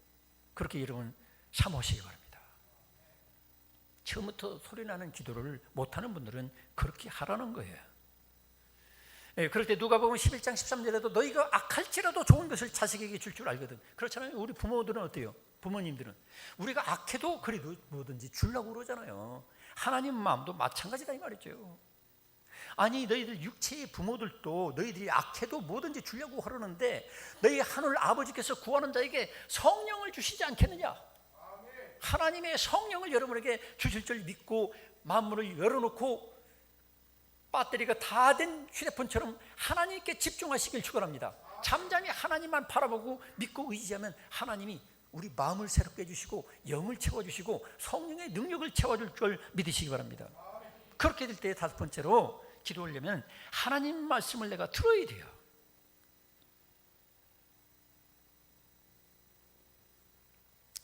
그렇게 여러분 사모하시기 바랍니다. 처음부터 소리나는 기도를 못하는 분들은 그렇게 하라는 거예요. 그럴 때 누가복음 11장 13절에도 너희가 악할지라도 좋은 것을 자식에게 줄 줄 알거든. 그렇잖아요. 우리 부모들은 어때요? 부모님들은 우리가 악해도 그래도 뭐든지 주려고 그러잖아요. 하나님 마음도 마찬가지다 이 말이죠. 아니 너희들 육체의 부모들도 너희들이 악해도 뭐든지 주려고 하려는데 너희 하늘 아버지께서 구하는 자에게 성령을 주시지 않겠느냐. 하나님의 성령을 여러분에게 주실 줄 믿고 마음문을 열어놓고 배터리가 다 된 휴대폰처럼 하나님께 집중하시길 축원합니다. 잠잠히 하나님만 바라보고 믿고 의지하면 하나님이 우리 마음을 새롭게 해주시고 영을 채워주시고 성령의 능력을 채워줄 줄 믿으시기 바랍니다. 그렇게 될 때 다섯 번째로 기도하려면 하나님 말씀을 내가 들어야 돼요.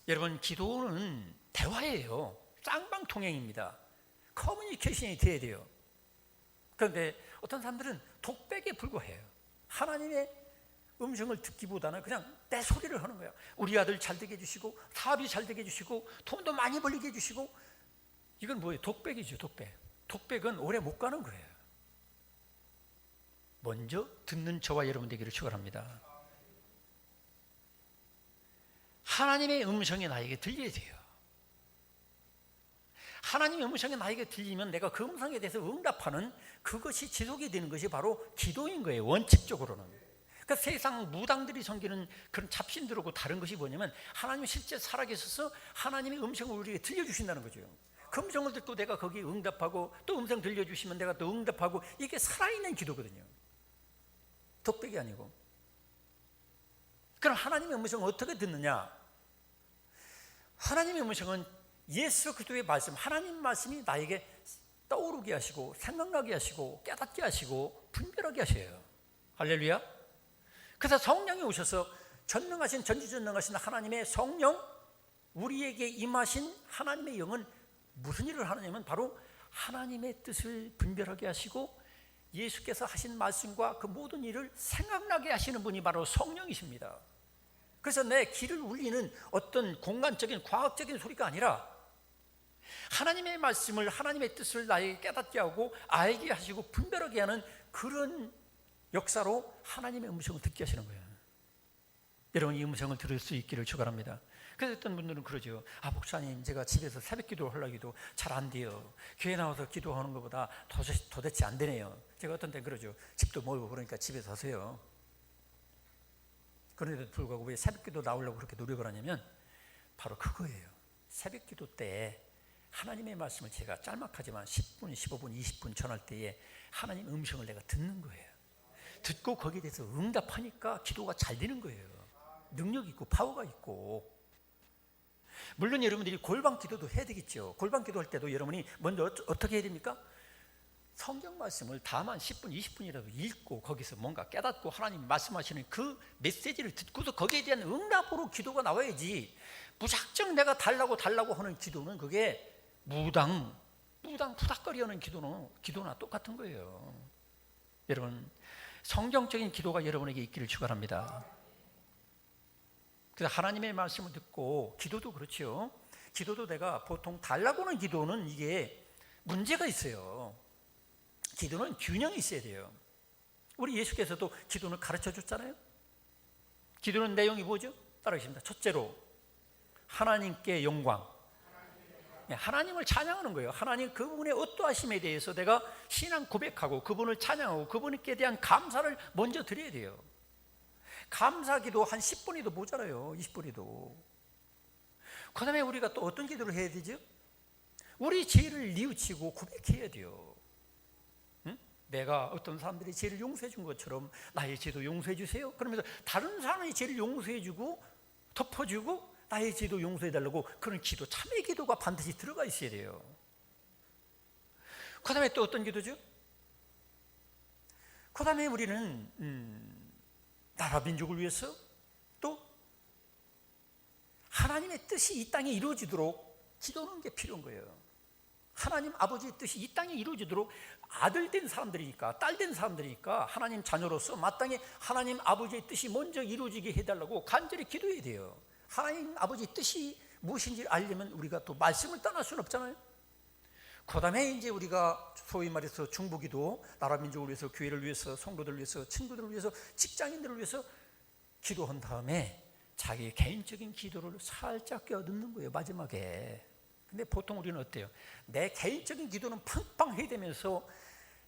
여러분 기도는 대화예요. 쌍방통행입니다. 커뮤니케이션이 돼야 돼요. 그런데 어떤 사람들은 독백에 불과해요. 하나님의 음성을 듣기보다는 그냥 내 소리를 하는 거야. 우리 아들 잘 되게 해주시고 사업이 잘 되게 해주시고 돈도 많이 벌리게 해주시고. 이건 뭐예요? 독백이죠. 독백. 독백은 오래 못 가는 거예요. 먼저 듣는 저와 여러분 되기를 축원합니다. 하나님의 음성이 나에게 들려야 돼요. 하나님의 음성이 나에게 들리면 내가 그 음성에 대해서 응답하는 그것이 지속이 되는 것이 바로 기도인 거예요. 원칙적으로는. 그러니까 세상 무당들이 섬기는 그런 잡신들하고 다른 것이 뭐냐면 하나님이 실제 살아계셔서 하나님의 음성을 우리에게 들려주신다는 거죠. 그 음성을 듣고 내가 거기에 응답하고 또 음성 들려주시면 내가 또 응답하고 이게 살아있는 기도거든요. 독백이 아니고. 그럼 하나님의 음성을 어떻게 듣느냐? 하나님의 음성은 예수 그리스도의 말씀, 하나님 말씀이 나에게 떠오르게 하시고 생각나게 하시고 깨닫게 하시고 분별하게 하셔요. 할렐루야. 그래서 성령이 오셔서 전능하신 전지전능하신 하나님의 성령, 우리에게 임하신 하나님의 영은 무슨 일을 하느냐면 바로 하나님의 뜻을 분별하게 하시고 예수께서 하신 말씀과 그 모든 일을 생각나게 하시는 분이 바로 성령이십니다. 그래서 내 귀를 울리는 어떤 공간적인 과학적인 소리가 아니라 하나님의 말씀을, 하나님의 뜻을 나에게 깨닫게 하고 알게 하시고 분별하게 하는 그런 역사로 하나님의 음성을 듣게 하시는 거예요. 여러분, 이 음성을 들을 수 있기를 축원합니다. 그래서 어떤 분들은 그러죠. 목사님, 제가 집에서 새벽 기도 하려기도 잘 안 돼요. 교회 나와서 기도하는 것보다 도대체 안 되네요. 제가 어떤 때 그러죠. 집도 멀고 그러니까 집에서 하세요. 그런데도 불구하고 왜 새벽 기도 나오려고 그렇게 노력을 하냐면 바로 그거예요. 새벽 기도 때 하나님의 말씀을 제가 짤막하지만 10분, 15분, 20분 전할 때에 하나님 음성을 내가 듣는 거예요. 듣고 거기에 대해서 응답하니까 기도가 잘 되는 거예요. 능력 있고 파워가 있고. 물론 여러분들이 골방 기도도 해야 되겠죠. 골방 기도할 때도 여러분이 먼저 어떻게 해야 됩니까? 성경 말씀을 다만 10분, 20분이라도 읽고 거기서 뭔가 깨닫고 하나님 말씀하시는 그 메시지를 듣고서 거기에 대한 응답으로 기도가 나와야지, 무작정 내가 달라고 하는 기도는 그게 무당 푸닥거리 하는 기도나 똑같은 거예요. 여러분, 성경적인 기도가 여러분에게 있기를 축원합니다. 그래서 하나님의 말씀을 듣고 기도도 그렇죠. 기도도 내가 보통 달라고 하는 기도는 이게 문제가 있어요. 기도는 균형이 있어야 돼요. 우리 예수께서도 기도를 가르쳐 줬잖아요. 기도는 내용이 뭐죠? 따라하겠습니다. 첫째로 하나님께 영광. 하나님을 찬양하는 거예요. 하나님 그분의 어떠하심에 대해서 내가 신앙 고백하고 그분을 찬양하고 그분께 대한 감사를 먼저 드려야 돼요. 감사기도 한 10분이도 모자라요. 20분이도. 그 다음에 우리가 또 어떤 기도를 해야 되죠? 우리 죄를 뉘우치고 고백해야 돼요. 내가 어떤 사람들이 죄를 용서해 준 것처럼 나의 죄도 용서해 주세요. 그러면서 다른 사람의 죄를 용서해 주고 덮어주고 나의 죄도 용서해 달라고 그런 기도, 참회 기도가 반드시 들어가 있어야 돼요. 그 다음에 또 어떤 기도죠? 그 다음에 우리는 나라 민족을 위해서 또 하나님의 뜻이 이 땅에 이루어지도록 기도하는 게 필요한 거예요. 하나님 아버지의 뜻이 이 땅에 이루어지도록 아들 된 사람들이니까, 딸 된 사람들이니까 하나님 자녀로서 마땅히 하나님 아버지의 뜻이 먼저 이루어지게 해달라고 간절히 기도해야 돼요. 하나님 아버지의 뜻이 무엇인지 알려면 우리가 또 말씀을 떠날 수는 없잖아요. 그 다음에 이제 우리가 소위 말해서 중보기도, 나라 민족을 위해서, 교회를 위해서, 성도들을 위해서, 친구들을 위해서, 직장인들을 위해서 기도한 다음에 자기의 개인적인 기도를 살짝 껴넣는 거예요, 마지막에. 근데 보통 우리는 어때요? 내 개인적인 기도는 팡팡 해대면서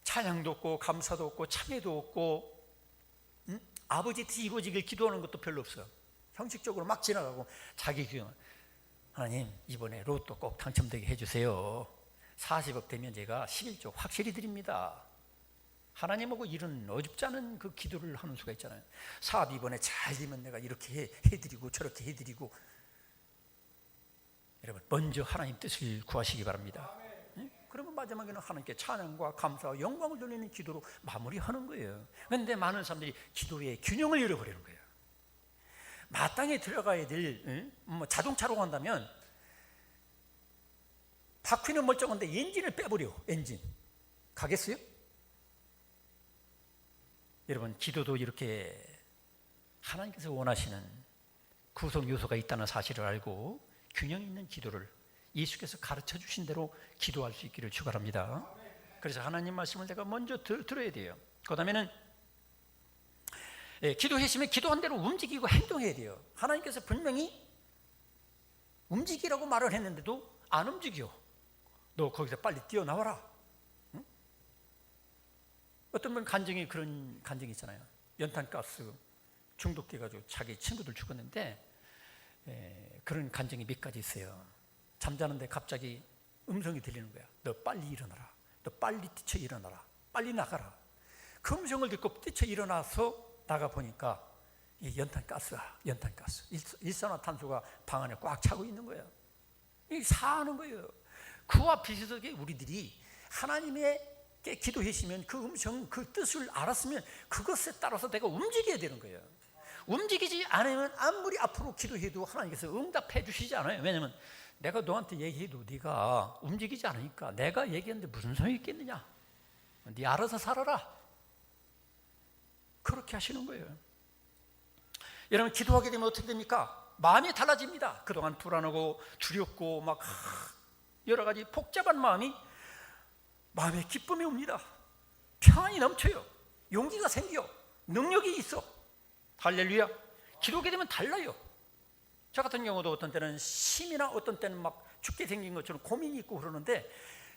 찬양도 없고 감사도 없고 참회도 없고 아버지 뜻이 이루어지길 기도하는 것도 별로 없어요. 형식적으로 막 지나가고 자기 기도는 하나님 이번에 로또 꼭 당첨되게 해주세요. 40억 되면 제가 11조 확실히 드립니다. 하나님하고 이런 어줍지 않은 그 기도를 하는 수가 있잖아요. 사업 이번에 잘 되면 내가 이렇게 해드리고 저렇게 해드리고. 여러분, 먼저 하나님 뜻을 구하시기 바랍니다. 그러면 마지막에는 하나님께 찬양과 감사와 영광을 돌리는 기도로 마무리하는 거예요. 그런데 많은 사람들이 기도의 균형을 잃어버리는 거예요. 마땅히 들어가야 될 자동차로 간다면 바퀴는 멀쩡한데 엔진을 빼버려. 엔진 가겠어요? 여러분, 기도도 이렇게 하나님께서 원하시는 구성 요소가 있다는 사실을 알고 균형 있는 기도를 예수께서 가르쳐 주신 대로 기도할 수 있기를 축원합니다. 그래서 하나님 말씀을 내가 먼저 들어야 돼요. 그 다음에는 기도했으면 기도한 대로 움직이고 행동해야 돼요. 하나님께서 분명히 움직이라고 말을 했는데도 안 움직여. 너 거기서 빨리 뛰어나와라. 응? 어떤 분 간증이 그런 간증이 있잖아요. 연탄가스 중독돼가지고 자기 친구들 죽었는데 그런 간증이 몇 가지 있어요. 잠자는데 갑자기 음성이 들리는 거야. 너 빨리 일어나라. 너 빨리 뛰쳐 일어나라. 빨리 나가라. 그 음성을 듣고 뛰쳐 일어나서 나가 보니까 이 연탄가스야. 연탄가스. 일산화탄소가 방 안에 꽉 차고 있는 거예요. 이게 사하는 거예요. 그와 비슷하게 우리들이 하나님께 기도하시면 그 음성, 그 뜻을 알았으면 그것에 따라서 내가 움직여야 되는 거예요. 움직이지 않으면 아무리 앞으로 기도해도 하나님께서 응답해 주시지 않아요. 왜냐하면 내가 너한테 얘기해도 네가 움직이지 않으니까 내가 얘기하는데 무슨 소용이 있겠느냐? 네 알아서 살아라. 그렇게 하시는 거예요. 여러분, 기도하게 되면 어떻게 됩니까? 마음이 달라집니다. 그동안 불안하고 두렵고 막 여러 가지 복잡한 마음에 기쁨이 옵니다. 평안이 넘쳐요. 용기가 생겨. 능력이 있어. 할렐루야. 기도하게 되면 달라요. 저 같은 경우도 어떤 때는 심이나 어떤 때는 막 죽게 생긴 것처럼 고민이 있고 그러는데,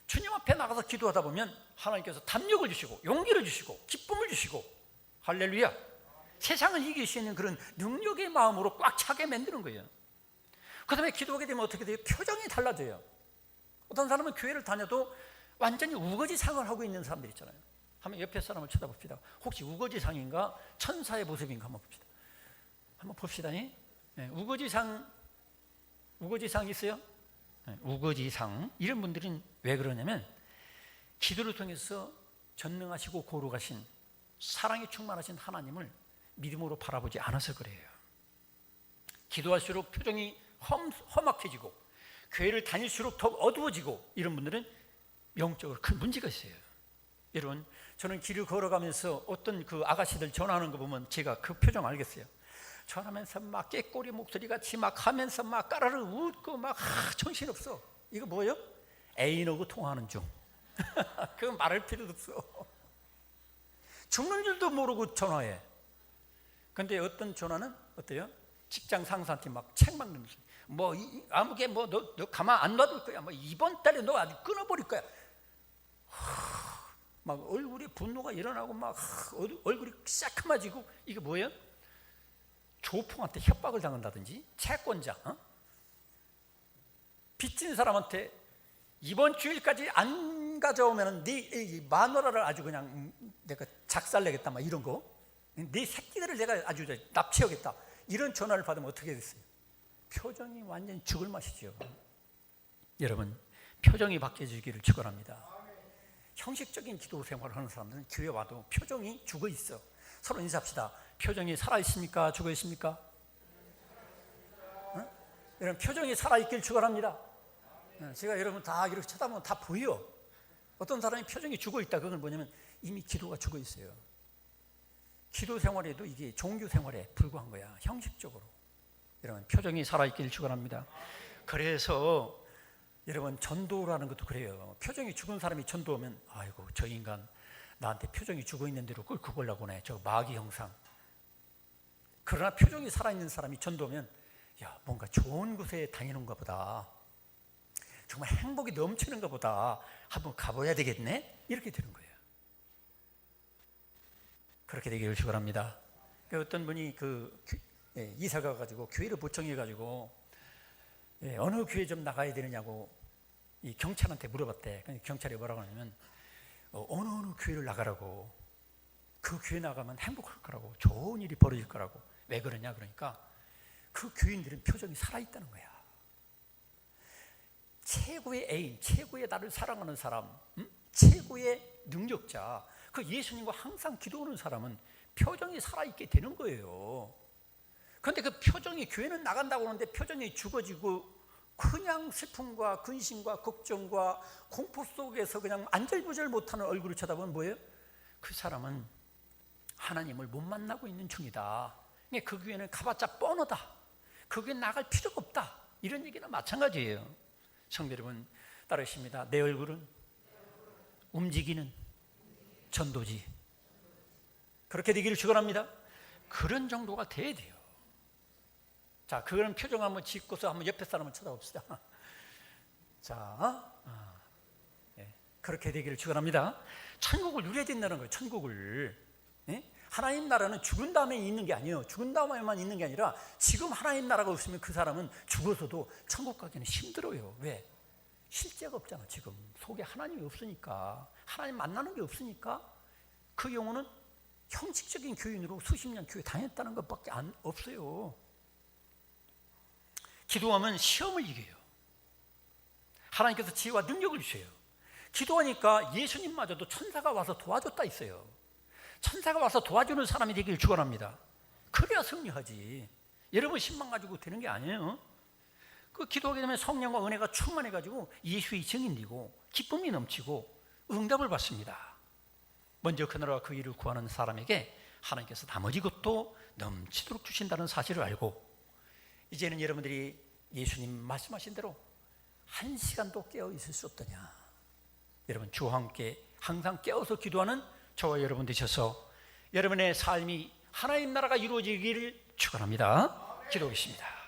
주님 앞에 나가서 기도하다 보면 하나님께서 담력을 주시고 용기를 주시고 기쁨을 주시고, 할렐루야, 세상을 이길 수 있는 그런 능력의 마음으로 꽉 차게 만드는 거예요. 그 다음에 기도하게 되면 어떻게 돼요? 표정이 달라져요. 어떤 사람은 교회를 다녀도 완전히 우거지상을 하고 있는 사람들 있잖아요. 한번 옆에 사람을 쳐다봅시다. 혹시 우거지상인가 천사의 모습인가 한번 봅시다. 한번 봅시다. 네, 우거지상 있어요? 네, 우거지상. 이런 분들은 왜 그러냐면 기도를 통해서 전능하시고 거룩하신 사랑이 충만하신 하나님을 믿음으로 바라보지 않아서 그래요. 기도할수록 표정이 험악해지고 교회를 다닐수록 더 어두워지고, 이런 분들은 영적으로 큰 문제가 있어요. 여러분, 저는 길을 걸어가면서 어떤 그 아가씨들 전화하는 거 보면 제가 그 표정 알겠어요. 전화하면서 막 깨꼬리 목소리 같이 막 하면서 막 까르르 웃고 막 정신없어. 이거 뭐예요? 애인하고 통화하는 중. 그건 말할 필요도 없어. 죽는 줄도 모르고 전화해. 근데 어떤 전화는 어때요? 직장 상사한테 막 책 막는 뭐 아무게 뭐 너 가만 안 놔둘 거야. 뭐 이번 달에 너 아주 끊어버릴 거야. 막 얼굴에 분노가 일어나고 막 얼굴이 새카매지고, 이게 뭐예요? 조폭한테 협박을 당한다든지, 채권자, 빚진 사람한테 이번 주일까지 안 가져오면 네 마누라를 아주 그냥 내가 작살내겠다, 막 이런 거, 네 새끼들을 내가 아주 납치하겠다, 이런 전화를 받으면 어떻게 됐어요? 표정이 완전 죽을 맛이죠. 여러분, 표정이 바뀌어지기를 축원합니다. 형식적인 기도 생활을 하는 사람들은 교회 와도 표정이 죽어 있어. 서로 인사합시다. 표정이 살아 있습니까? 죽어 있습니까? 여러분, 표정이 살아 있길 축원합니다. 제가 여러분 다 이렇게 쳐다보면 다 보여. 어떤 사람이 표정이 죽어 있다, 그건 뭐냐면 이미 기도가 죽어 있어요. 기도 생활에도 이게 종교 생활에 불과한 거야, 형식적으로. 여러분, 표정이 살아있길 축원합니다. 그래서 여러분, 전도라는 것도 그래요. 표정이 죽은 사람이 전도하면 아이고 저 인간 나한테 표정이 죽어 있는 대로 끌고 가려고 하네, 저 마귀 형상. 그러나 표정이 살아있는 사람이 전도하면 야, 뭔가 좋은 곳에 다니는가 보다, 정말 행복이 넘치는가 보다, 한번 가봐야 되겠네, 이렇게 되는 거예요. 그렇게 되기를 축원합니다. 어떤 분이 이사 가가지고 교회를 보청해가지고 어느 교회 좀 나가야 되느냐고 이 경찰한테 물어봤대. 경찰이 뭐라고 하냐면 어느 교회를 나가라고, 그 교회 나가면 행복할 거라고, 좋은 일이 벌어질 거라고. 왜 그러냐 그러니까 그 교인들은 표정이 살아있다는 거야. 최고의 애인, 최고의 나를 사랑하는 사람, 최고의 능력자, 그 예수님과 항상 기도하는 사람은 표정이 살아있게 되는 거예요. 그런데 그 표정이, 교회는 나간다고 하는데 표정이 죽어지고 그냥 슬픔과 근심과 걱정과 공포 속에서 그냥 안절부절 못하는 얼굴을 쳐다보면 뭐예요? 그 사람은 하나님을 못 만나고 있는 중이다. 그 교회는 가봤자 뻔하다, 그 교회 나갈 필요가 없다, 이런 얘기는 마찬가지예요. 성도 여러분, 따르십니다. 내 얼굴은 움직이는 전도지. 그렇게 되기를 축원합니다. 그런 정도가 돼야 돼요. 자, 그런 표정 한번 짓고서 한번 옆에 사람을 쳐다봅시다. 자, 그렇게 되기를 축원합니다. 천국을 누려야 된다는 거예요. 천국을. 하나님 나라는 죽은 다음에 있는 게 아니에요. 죽은 다음에만 있는 게 아니라 지금 하나님 나라가 없으면 그 사람은 죽어서도 천국 가기는 힘들어요. 왜? 실제가 없잖아. 지금 속에 하나님이 없으니까, 하나님 만나는 게 없으니까 그 영혼은 형식적인 교인으로 수십 년 교회 다녔다는 것밖에 없어요. 기도하면 시험을 이겨요. 하나님께서 지혜와 능력을 주셔요. 기도하니까 예수님마저도 천사가 와서 도와줬다 있어요. 천사가 와서 도와주는 사람이 되기를 축원합니다. 그래야 승리하지. 여러분 힘만 가지고 되는 게 아니에요. 그 기도하게 되면 성령과 은혜가 충만해가지고 예수의 증인되고 기쁨이 넘치고 응답을 받습니다. 먼저 그나라와 그 일을 구하는 사람에게 하나님께서 나머지 것도 넘치도록 주신다는 사실을 알고, 이제는 여러분들이 예수님 말씀하신 대로 한 시간도 깨어 있을 수 없더냐. 여러분, 주와 함께 항상 깨어서 기도하는 저와 여러분 되셔서 여러분의 삶이 하나님 나라가 이루어지기를 축원합니다. 기도하겠습니다.